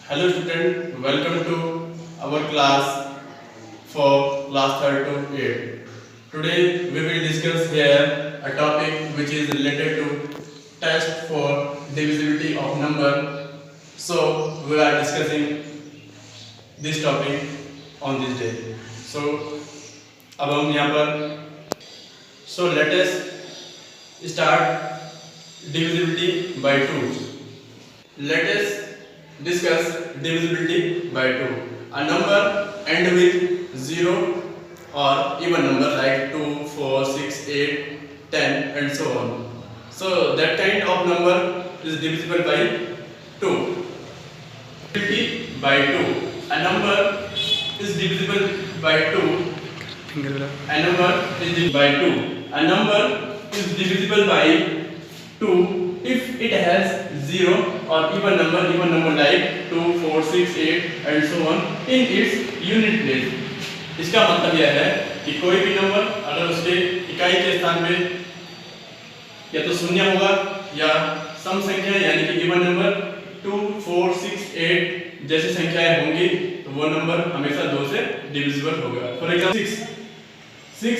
Hello student, welcome to our class for class 3rd to 8. Today we will discuss here a topic which is related to test for divisibility of number. So we are discussing this topic on this day. So अब हम यहाँ पर let us start divisibility by 2. Let us discuss divisibility by 2. A number end with 0 or even number like 2, 4, 6, 8, 10 and so on. So that kind of number is divisible by 2. Divisibility by 2. A number is divisible by 2. A number is divisible by 2. A number is divisible by 2 if it has 0 or even number like 2, 4, 6, 8 and so on in its unit place. इसका मतलब यह है कि कोई भी number अगर उसके इकाई के स्थान पे या तो शून्य होगा या सम संख्या यानी कि इवन नंबर 2, 4, 6, 8 जैसी संख्याएं होंगी तो वो नंबर हमेशा 2 से डिविजिबल होगा. For example 6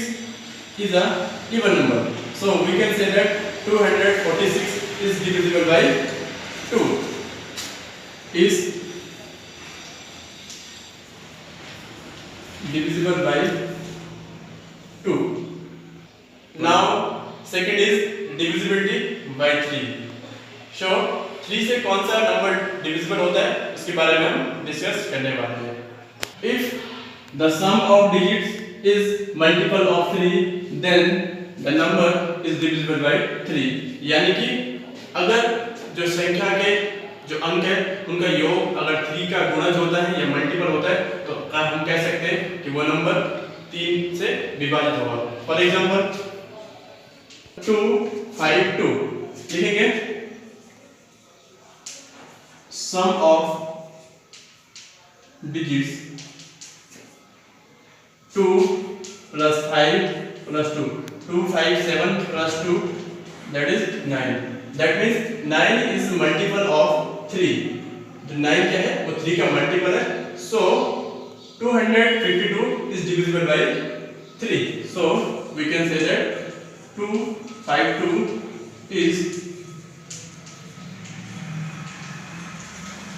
is a even number, so we can say that 246 is divisible by 2. Is divisible by 2. Now second is divisibility by 3. So 3 से कौन सा नंबर डिविजिबल होता है उसके बारे में हम डिस्कस करने वाले हैं. If the sum of digits is multiple of 3 then the number is divisible by 3. यानी कि अगर जो संख्या के जो अंक है उनका योग अगर 3 का गुणज होता है या मल्टीपल होता है तो हम कह सकते हैं कि वो नंबर 3 से विभाजित होगा. फॉर एग्जांपल 252 लिखेंगे सम of digits 2 plus 5 plus 2 257 plus 2 that is 9. That means 9 is multiple of 3. तो 9 क्या है वो 3 का मल्टीपल है. So 252 is divisible by 3. So we can say that 252 is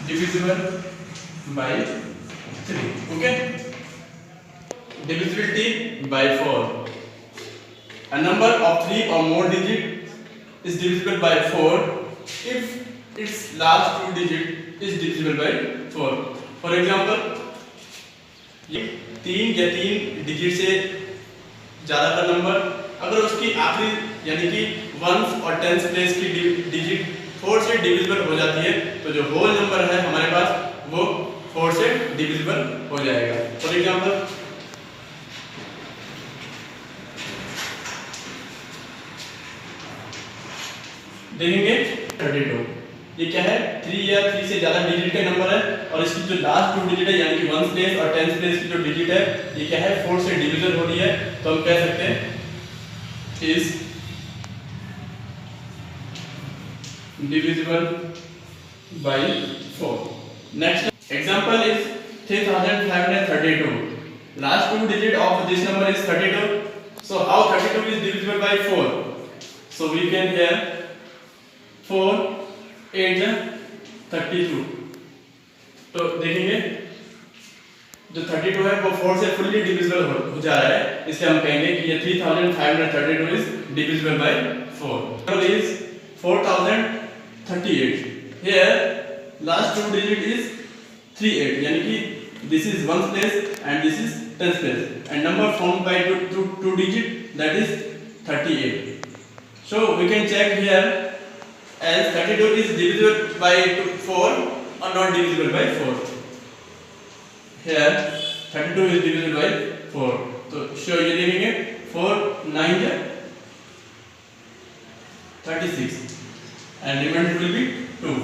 divisible by 3. Okay. Divisibility by 4. A number of 3 or more digits is divisible by 4 if its last 2 digit is divisible by 4. For example, ये 3 या 3 digit से ज़्यादा का number अगर उसकी आखिरी यानी कि वंस और टेंस प्लेस की डिजिट 4 से डिविजिबल हो जाती है तो जो होल नंबर है हमारे पास वो 4 से डिविजिबल हो जाएगा. फॉर एग्जाम्पल देखेंगे 32. ये क्या है 3 या 3 से ज्यादा डिजिट का नंबर है और इसकी जो लास्ट 2 डिजिट है यानी कि वंस प्लेस और टेंस प्लेस की जो डिजिट है ये क्या है 4 से डिविजन हो रही है तो हम कह सकते हैं is divisible by 4. Next example is 3532. Last 2 digit of this number is 32. So how 32 is divisible by 4? So we can here 4 8 32. तो देखेंगे जो 32 है वो 4 से फुल्ली डिविजिबल हो जा रहा है इसलिए हम कहेंगे कि ये 3532 is divisible by 4. Number is 4038. Here last 2 digit is 38 यानी कि this is ones place and this is tens place and number formed by two digit that is 38. So we can check here as 32 is divisible by 4 or not divisible by 4. Here 32 is divisible by 4. तो show ये देखेंगे 4 9 36 and remainder will be 2.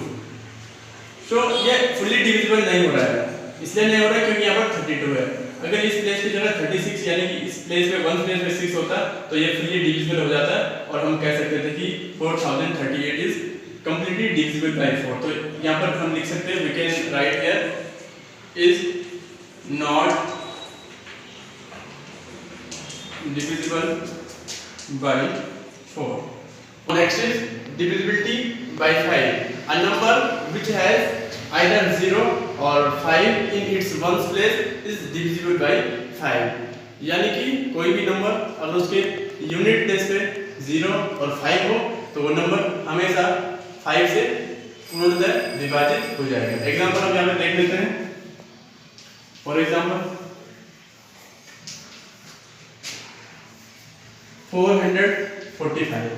So ये fully divisible नहीं हो रहा है. इसलिए नहीं हो रहा है क्योंकि यहाँ पर 32 है. अगर इस प्लेस की जगह 36 यानी कि इस प्लेस पे 1 प्लेस में 6 होता तो ये फुल्ली डिविजिबल हो जाता और हम कह सकते थे कि 4038 इज completely divisible by 4. तो यहाँ पर हम लिख सकते हैं we can write here is not divisible by 4. Next is divisibility by 5. A number which has either 0 or 5 in its ones place is divisible by 5. यानी कि कोई भी नंबर अगर उसके यूनिट प्लेस पे 0 और 5 हो तो वो नंबर हमेशा 5 से पूर्णतः विभाजित हो जाएगा। एग्जांपल हम यहाँ पे देख लेते हैं। फॉर एग्जांपल 445,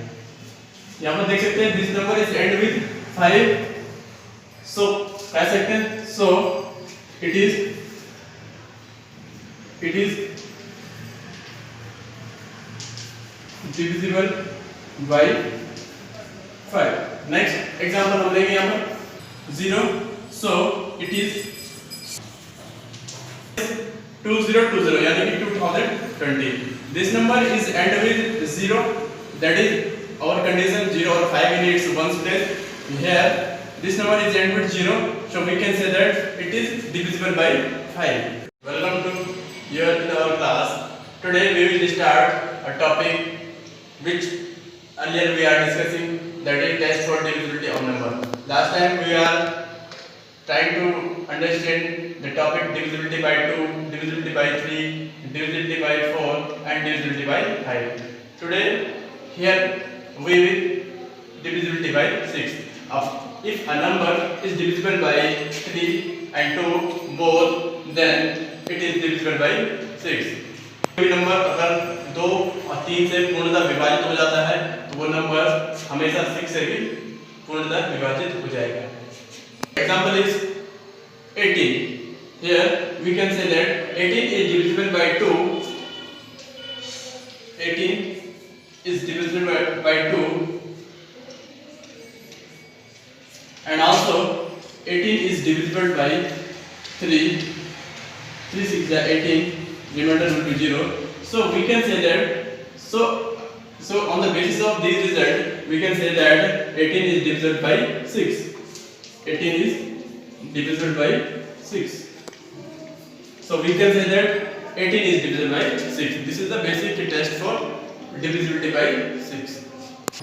यहाँ पर देख सकते हैं this number is and with 5, सो कह सकते हैं so it is divisible by 5. Next example हम लेंगे यहाँ पर 0, सो इट इज 2020 यानी कि 2020. This number is end with 0, that is our condition 0 or 5 in its ones place. Here this number is end with 0, so we can say that it is divisible by 5. Welcome to here in our class. Today we will start a topic which earlier we are discussing, that is test for divisibility of number. Last time we are trying to understand the topic divisibility by 2, divisibility by 3, divisibility by 4 and divisibility by 5. Today here we will divisibility by 6. If a number is divisible by 3 and 2 both, then it is divisible by 6. कोई number अगर 2 और 3 से पूर्णतः विभाजित हो जाता है तो वो नंबर हमेशा 6 से भी पूर्णतः विभाजित हो जाएगा। Example is 18. Here we can say that 18 is divisible by 2. 18 is divisible by 2, and also 18 is divisible by 3. 3 6 is 18. Remainder will be 0. So we can say that so on the basis of this result we can say that 18 is divisible by 6. 18 is divisible by 6. So we can say that 18 is divisible by 6. This is the basic test for divisibility by 6.